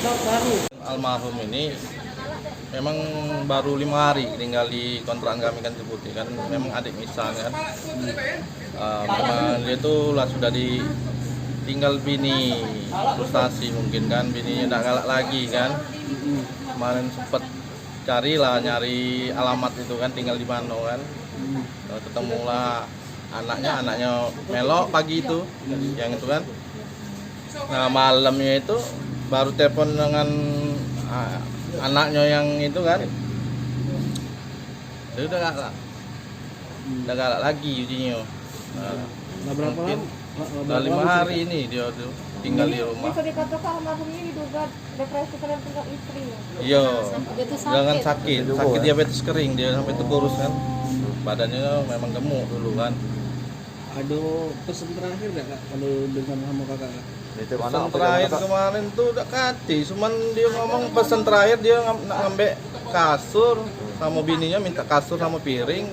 baru. Almarhum ini memang baru 5 hari tinggal di kontrakan kami kan Putih kan, memang adik misal kan. Memang dia tuh lah sudah tinggal bini, frustasi mungkin kan, bininya tidak galak lagi kan. Kemarin sempat nyari alamat itu kan, tinggal di mana kan. Ketemulah anaknya melok pagi itu, yang itu kan. Nah malamnya itu baru telepon dengan anaknya yang itu kan, dia udah galak lagi ujinya. Nah, berapa lama? Udah 5 hari ini dia tuh tinggal di rumah. Bisa dikatakan almarhumnya diduga depresi karena tinggal istri. Iya, dengan sakit diabetes kering, dia sampai terkurus kan. Badannya memang gemuk dulu kan. Ada pesan terakhir nggak kak kalau dengan sama kakak? Pesan terakhir kemarin tuh udah kati, cuman dia ngomong pesan terakhir dia ngambil kasur sama bininya, minta kasur sama piring,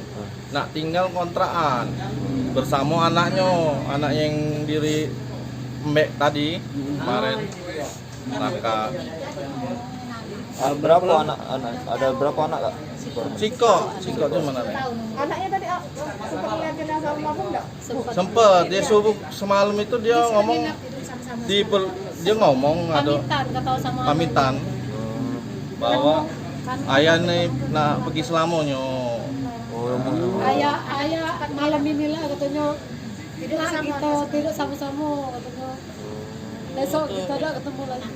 nak tinggal kontrakan bersama anaknya yang diri mbek tadi kemarin Raka. Berapa anak? Ada berapa anak kak? Ciko itu mana nih? Anaknya tadi sempat melihat jenazah almarhum enggak? Sempet, dia subuh semalam itu dia ngomong dia ngomong ada pamitan bahwa ayah nih nak pergi selamanya. Ayah malam inilah katanya kita tidur sama-sama katanya. Besok kita ada ketemu lagi.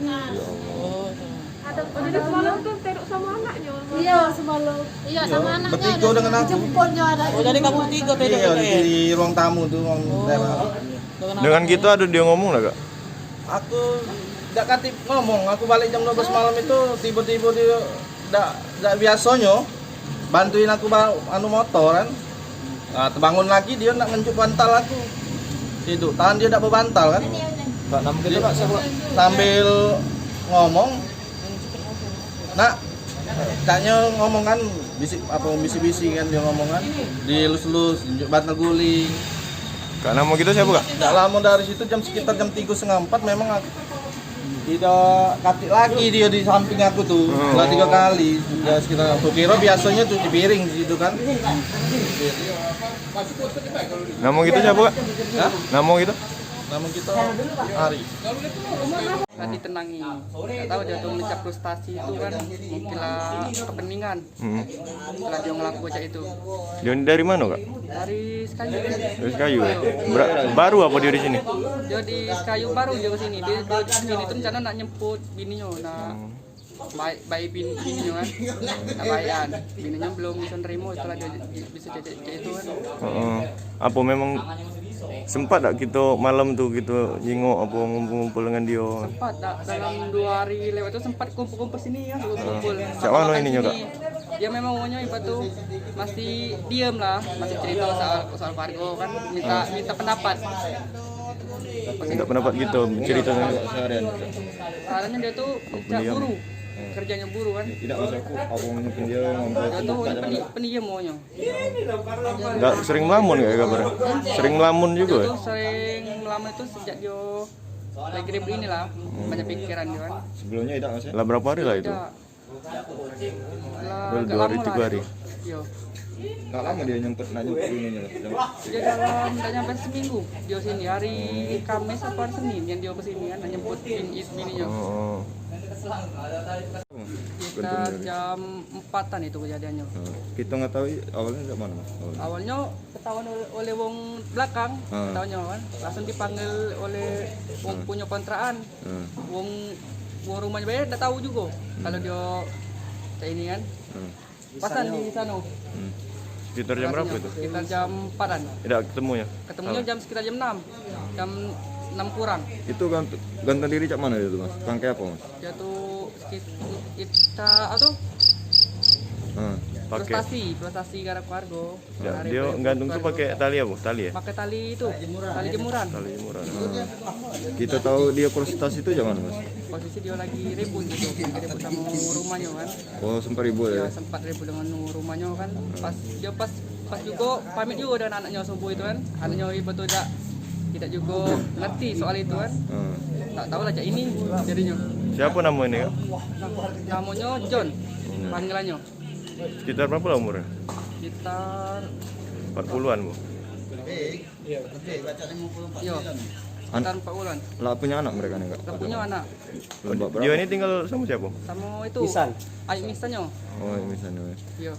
Jadi semalam tuh tidur sama anaknya. Iya semalam. Iya sama anaknya. Bertiga dengan aku. Jemputnya ada. Oh jadi kamu tiga tidur Iya di ruang tamu tuh ruang teras. Dengan kita ada dia ngomong nggak kak? Aku tidak katip ngomong, aku balik jam 12 malam itu tiba-tiba dia tidak biasanya bantuin aku motor kan. Nah, terbangun lagi dia nak ngenjuk bantal aku. Tidur, tangan dia tidak berbantal kan. Kak nama kita kak siapa? Sambil ngomong, nak, kaknya ngomong kan, bisi-bisi kan dia ngomong kan, dilus-lus, nunjuk bantal guling. Kak nama kita siapa kak? Tidak lama dari situ sekitar jam 3:30 memang aku tidak katik lagi dia di samping aku tuh. Setelah 3 kali ya sekitar aku kira biasanya tuh di piring gitu kan. Nama kita siapa kak? Hah? Nama kita? Nama kita Ari. Tadi tenangi, nggak tahu dia tuh mencap frustasi itu kan mungkin lah kepeningan. Setelah dia ngelaku aja itu. Dia dari mana kak? Dari Sekayu. Dari Sekayu. Baru apa dia di sini? Dia di Sekayu baru dia kesini. Dia di sini tuh rencana nak nyemput bininya. Nah, baik bininya kan, nak bayan. Bininya belum bisa nerima setelah dia bisa cek itu kan. Apa memang sempat tak kita malam tuh gitu jenguk apa ngumpul-ngumpul dengan dia? Sempat dalam 2 hari lewat itu sempat kumpul sini ya, kumpul. Siapa mana ininya kak? Dia memang maunya ibu tuh masih diam lah, masih cerita soal Fargo kan, minta pendapat. Minta pendapat gitu, cerita seharian. Soalnya dia tuh buru, kerjanya buru kan. Tidak masuk aku, apa mungkin dia Dia tuh pendiam maunya. Enggak sering melamun ya kabarnya? Sering melamun Dia juga ya? tuh sering melamun itu sejak dia lagi ribut ini lah, banyak pikiran dia kan. Sebelumnya tidak masih? Lah berapa hari lah itu? Agak 2 hari, lama 3 lah. hari? Iya. Nggak lama dia nyempet ininya lah. Dia dalam tidak nyampe seminggu dia sini, hari Kamis apa hari Senin yang dia kesini kan nyemput bininya. Sekitar jam 4-an itu kejadiannya. Kita nggak tahu awalnya dari mana mas? Awalnya ketahuan oleh wong belakang, ketahuannya kan langsung dipanggil oleh wong punya kontrakan. Wong rumahnya bayar udah tahu juga kalau dia kayak ini kan. Pasan di sana. Sekitar jam berapa itu? Sekitar jam 4-an. Tidak ketemu ya? Ketemunya sekitar jam 6. Jam 6 kurang. Itu gantung diri cak mana itu mas? Pakai apa mas? Dia tuh kita atau Pakai. Prestasi garap kargo. Ya, dia gantung tuh pakai tali apa? Tali ya? Pakai tali itu, tali jemuran. Tali jemuran. Kita tahu dia proses itu jangan mas? Posisi dia lagi ribut gitu, ribut sama rumahnya kan. Oh sempat ribut Ya, ya? sempat ribut dengan rumahnya kan. Pas juga pamit juga dengan anaknya subuh itu kan. Anaknya betul tidak juga ngerti soal itu kan. Tak tahu lah cak ini jadinya. Siapa nama ini kak? Namanya John, panggilannya. Sekitar berapa lah umurnya? Sekitar 40-an bu. yo sekitar 4 bulan. Lah punya anak mereka nih kak? Kita punya anak Dia ini tinggal sama siapa? sama itu. Aik misalnya. Oh ini misalnya. Yo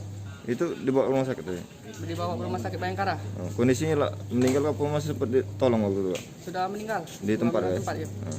Itu dibawa ke rumah sakit tuh ya? dibawa ke rumah sakit Bayangkara. Oh, kondisinya lah meninggal apa masih sempat ditolong waktu itu kak? Sudah meninggal. Di tempat ya? Tempat ya. Oh.